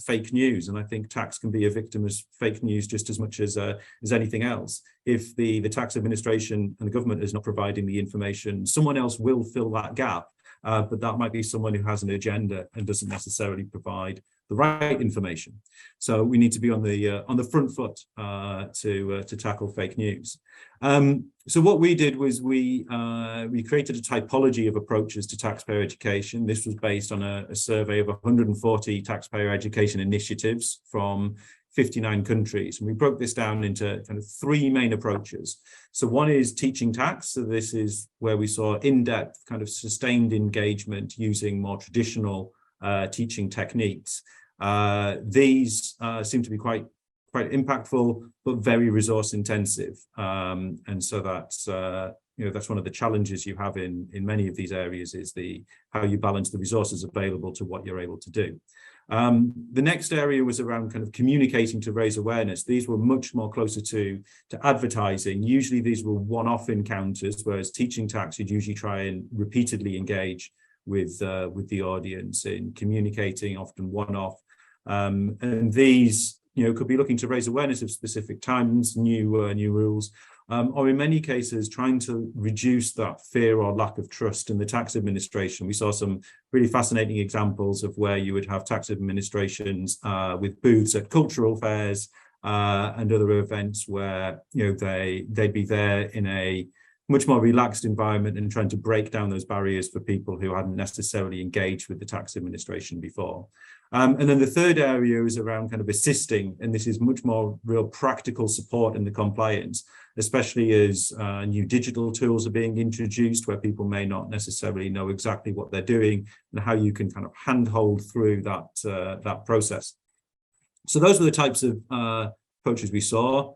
F: fake news. And I think tax can be a victim of fake news just as much as anything else. If the tax administration and the government is not providing the information, someone else will fill that gap. But that might be someone who has an agenda and doesn't necessarily provide the right information. So we need to be on the front foot to tackle fake news. So what we did was we created a typology of approaches to taxpayer education. This was based on a survey of 140 taxpayer education initiatives from 59 countries. And we broke this down into kind of 3 main approaches. So one is teaching tax. So this is where we saw in-depth kind of sustained engagement using more traditional teaching techniques. These seem to be quite impactful, but very resource intensive. And so that's that's one of the challenges you have in many of these areas, is how you balance the resources available to what you're able to do. The next area was around kind of communicating to raise awareness. These were much more closer to advertising. Usually these were one-off encounters, whereas teaching tax, you'd usually try and repeatedly engage with the audience in communicating, often one-off. And these could be looking to raise awareness of specific times, new rules, or in many cases trying to reduce that fear or lack of trust in the tax administration. We saw some really fascinating examples of where you would have tax administrations with booths at cultural fairs and other events where they'd be there in a much more relaxed environment and trying to break down those barriers for people who hadn't necessarily engaged with the tax administration before. And then the third area is around kind of assisting, and this is much more real practical support in the compliance, especially as new digital tools are being introduced where people may not necessarily know exactly what they're doing, and how you can kind of handhold through that process. So those were the types of approaches we saw.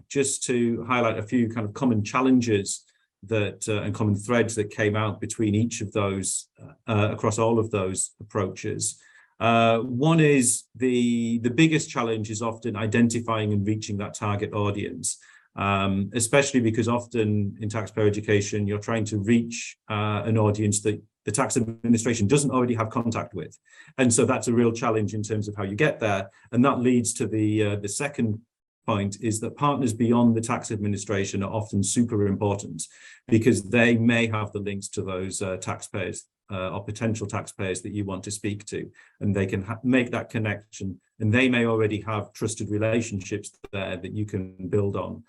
F: Just to highlight a few kind of common challenges that and common threads that came out between each of those across all of those approaches. One is the biggest challenge is often identifying and reaching that target audience, especially because often in taxpayer education, you're trying to reach an audience that the tax administration doesn't already have contact with. And so that's a real challenge in terms of how you get there. And that leads to the second point, is that partners beyond the tax administration are often super important, because they may have the links to those taxpayers or potential taxpayers that you want to speak to, and they can make that connection, and they may already have trusted relationships there that you can build on,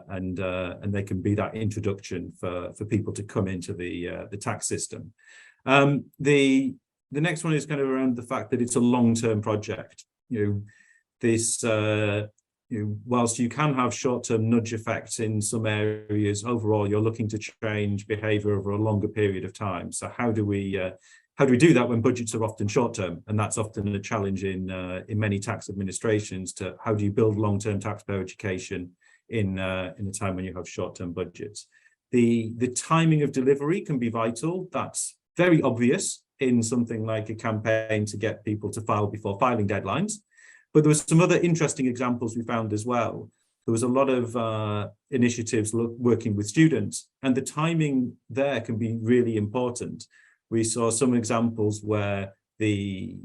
F: and they can be that introduction for people to come into the tax system. The next one is kind of around the fact that it's a long-term project. Whilst you can have short-term nudge effects in some areas, overall you're looking to change behaviour over a longer period of time. So how do we do that when budgets are often short-term? And that's often a challenge in many tax administrations, to how do you build long-term taxpayer education in a time when you have short-term budgets. The timing of delivery can be vital. That's very obvious in something like a campaign to get people to file before filing deadlines. But there were some other interesting examples we found as well. There was a lot of initiatives working with students, and the timing there can be really important. We saw some examples where the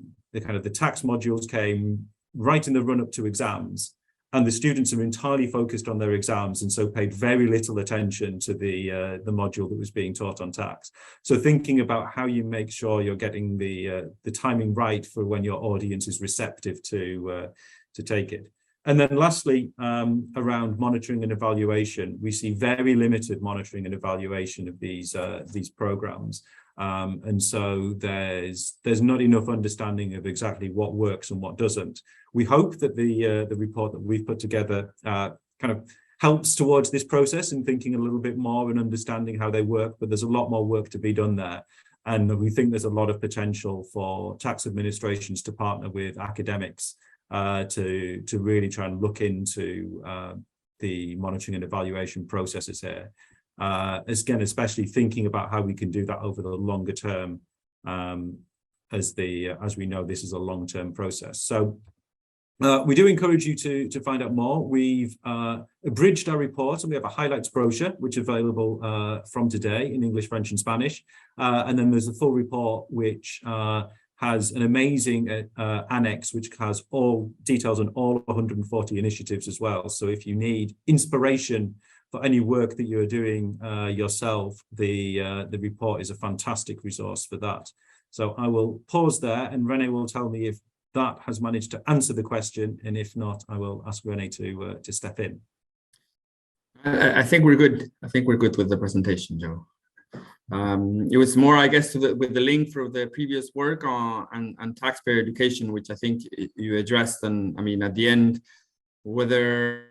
F: tax modules came right in the run-up to exams, and the students are entirely focused on their exams, and so paid very little attention to the module that was being taught on tax. So thinking about how you make sure you're getting the timing right for when your audience is receptive to take it. And then lastly, around monitoring and evaluation, we see very limited monitoring and evaluation of these programs. And so there's not enough understanding of exactly what works and what doesn't. We hope that the report that we've put together kind of helps towards this process and thinking a little bit more and understanding how they work, but there's a lot more work to be done there. And we think there's a lot of potential for tax administrations to partner with academics to really try and look into the monitoring and evaluation processes here. again, especially thinking about how we can do that over the longer term, as we know, this is a long-term process. So we do encourage you to find out more. We've abridged our report, and we have a highlights brochure, which is available from today in English, French, and Spanish. And then there's a full report, which has an amazing annex, which has all details on all 140 initiatives as well. So if you need inspiration for any work that you're doing yourself, the report is a fantastic resource for that. So I will pause there, and René will tell me if that has managed to answer the question, and if not, I will ask René to step in.
D: I think we're good. I think we're good with the presentation, Joe. It was more, I guess, with the link for the previous work on taxpayer education, which I think you addressed. And I mean, at the end, whether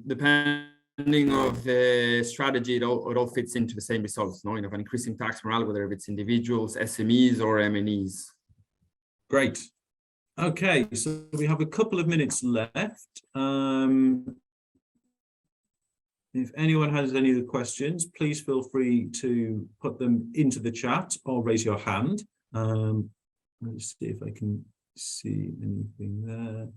D: depending of the strategy, it all fits into the same results, knowing of an increasing tax morale, whether it's individuals, SMEs, or MNEs.
F: Great. Okay, so we have a couple of minutes left. If anyone has any other questions, please feel free to put them into the chat or raise your hand. Let's see if I can see anything there.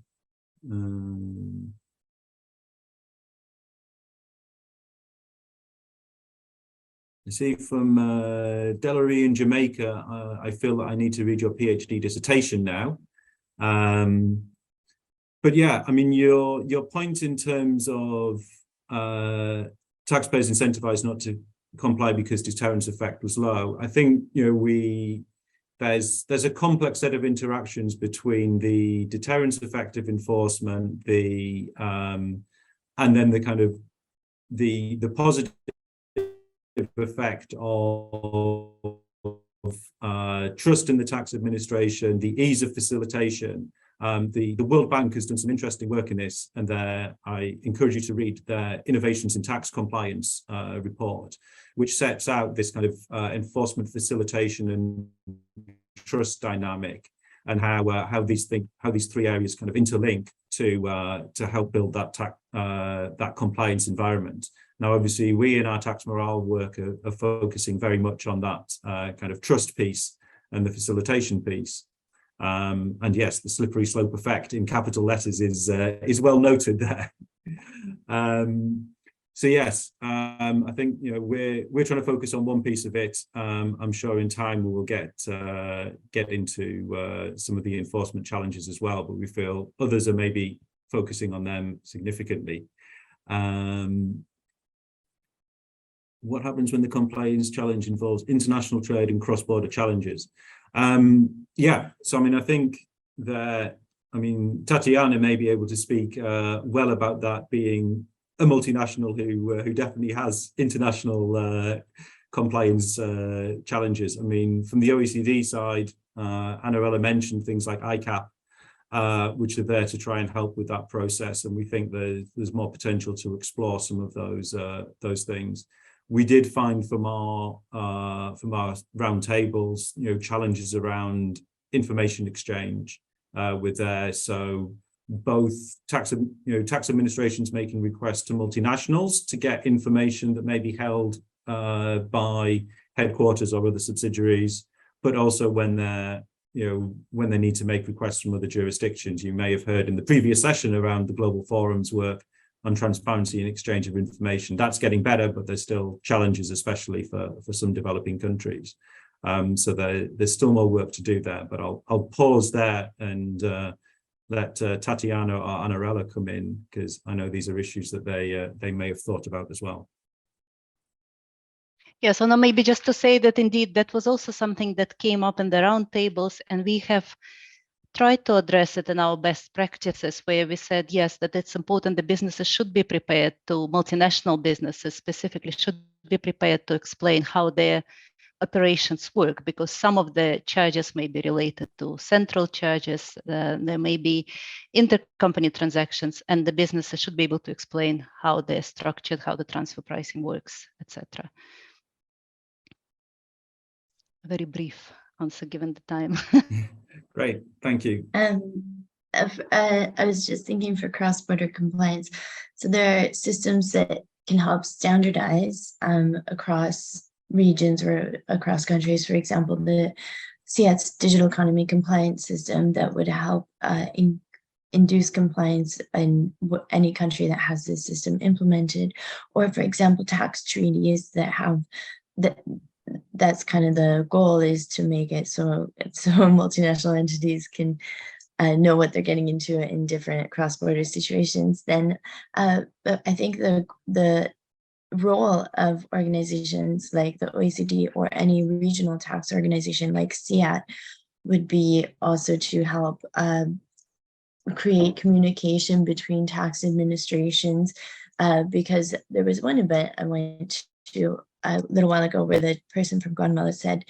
F: I see from Delary in Jamaica, I feel that I need to read your PhD dissertation now. But yeah, I mean, your point in terms of taxpayers incentivized not to comply because deterrence effect was low. I think, you know, there's a complex set of interactions between the deterrence effect of enforcement, and then the kind of the positive effect of trust in the tax administration, the ease of facilitation. The World Bank has done some interesting work in this, and I encourage you to read their Innovations in Tax Compliance report, which sets out this kind of enforcement facilitation and trust dynamic, and how these three areas kind of interlink to help build that compliance environment. Now, obviously, we in our tax morale work are focusing very much on that kind of trust piece and the facilitation piece. And yes, the slippery slope effect in capital letters is well noted there. So yes, I think, you know, we're trying to focus on one piece of it. I'm sure in time we will get into some of the enforcement challenges as well, but we feel others are maybe focusing on them significantly. What happens when the compliance challenge involves international trade and cross-border challenges? Yeah, so I mean, I think that, I mean, Tatiana may be able to speak well about that, being a multinational who definitely has international compliance challenges. I mean, from the OECD side, Annarella mentioned things like ICAP, which are there to try and help with that process, and we think there's more potential to explore some of those things. We did find from our roundtables, you know, challenges around information exchange with there. So both tax administrations making requests to multinationals to get information that may be held by headquarters or other subsidiaries, but also when they need to make requests from other jurisdictions. You may have heard in the previous session around the Global Forum's work on transparency and exchange of information. That's getting better, but there's still challenges, especially for some developing countries. So there's still more work to do there, but I'll pause there and let Tatiana or Annarella come in, because I know these are issues that they may have thought about as well.
G: Yeah, so now maybe just to say that indeed that was also something that came up in the roundtables, and we have tried to address it in our best practices, where we said, yes, that it's important the businesses should be prepared to, multinational businesses specifically, should be prepared to explain how their operations work, because some of the charges may be related to central charges, there may be intercompany transactions, and the businesses should be able to explain how they're structured, how the transfer pricing works, etc. Very brief answer given the time.
F: Great, thank you.
B: I was just thinking for cross-border compliance. So there are systems that can help standardize across regions or across countries. For example, the CEAT's digital economy compliance system that would help induce compliance in any country that has this system implemented, or for example, tax treaties that have that's kind of the goal, is to make it so multinational entities can know what they're getting into in different cross-border situations. Then but I think the role of organizations like the OECD or any regional tax organization like CEAT would be also to help create communication between tax administrations, because there was one event I went to a little while ago where the person from Guatemala said,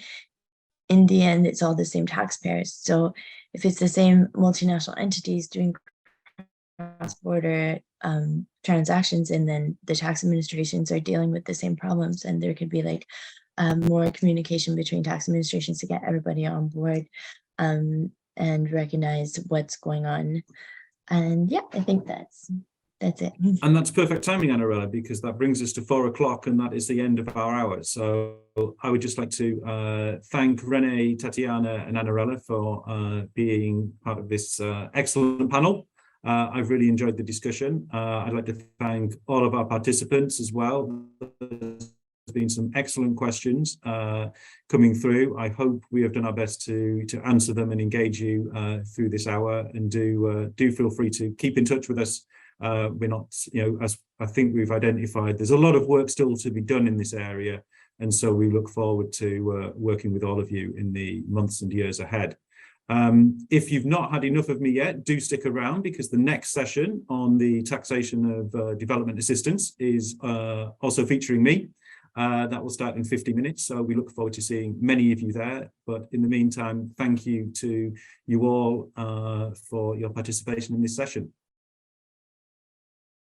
B: in the end, it's all the same taxpayers. So if it's the same multinational entities doing cross-border transactions, and then the tax administrations are dealing with the same problems, and there could be like more communication between tax administrations to get everybody on board and recognize what's going on. And yeah, I think that's it.
F: And that's perfect timing, Annarella, because that brings us to 4 o'clock, and that is the end of our hour. So I would just like to thank Renee, Tatiana, and Annarella for being part of this excellent panel. I've really enjoyed the discussion. I'd like to thank all of our participants as well. There's been some excellent questions coming through. I hope we have done our best to answer them and engage you through this hour. And do feel free to keep in touch with us. We're not, as I think we've identified, there's a lot of work still to be done in this area. And so we look forward to working with all of you in the months and years ahead. If you've not had enough of me yet, do stick around, because the next session on the taxation of development assistance is also featuring me. That will start in 50 minutes. So we look forward to seeing many of you there. But in the meantime, thank you to you all for your participation in this session.